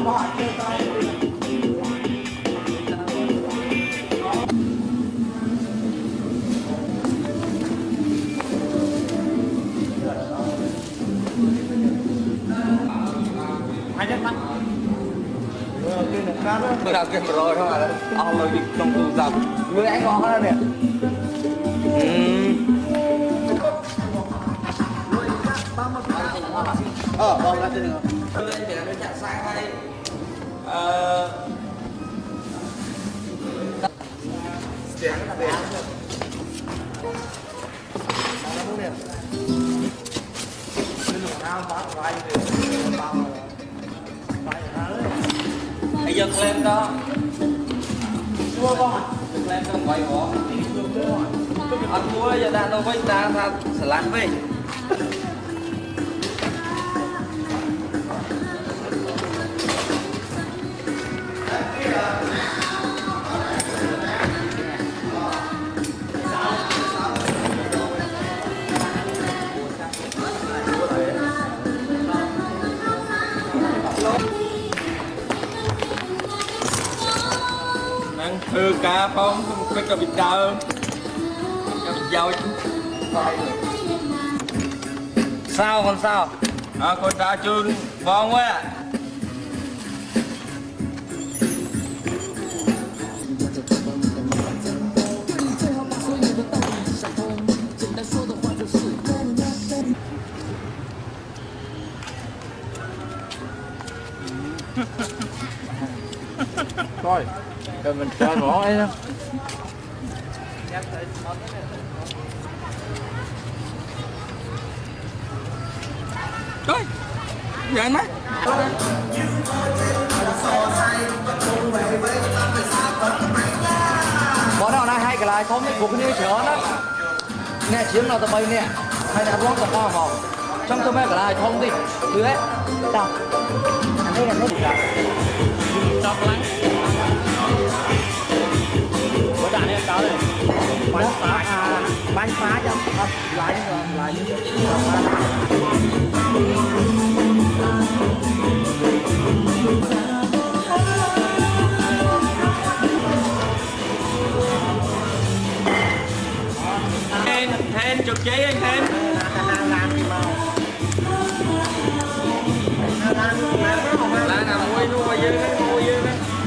Tôi làm game rồi không à? Ông là bị trong tù giặc. Người anh ngon hơn nè. Bông ra trên rồi. Lên để nó chặt sang đây. Tiếng là bé. Bây giờ lên đó. Chua không? Lên đó quay bỏ. Ăn chua giờ ta đâu với ta salad với. Thưa cá phong phải có vịt đào có vịt dao sao còn sao con ta chun ngon quá thôi rồi mình chơi bỏ ấy đó. Trời, vậy mấy? Bọn nào này hay cái lại không của cái chữa đó. Nè chiếm nào tao bay nè. Hay là block tao bao vào. Trong tôi mấy cái lại không đi. Cứ đấy. Tao. Đây là nó được rồi. Chọc lắm. Bữa đạn này cáo này bánh phá cho lại Hên chụp giấy anh Hên làm gì mà là nào mua mua dư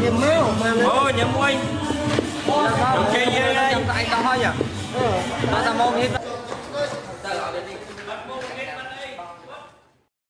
nhầm méo mà nhầm quay chụp giấy dư đây trong tay tao thôi nhỉ tao mong hết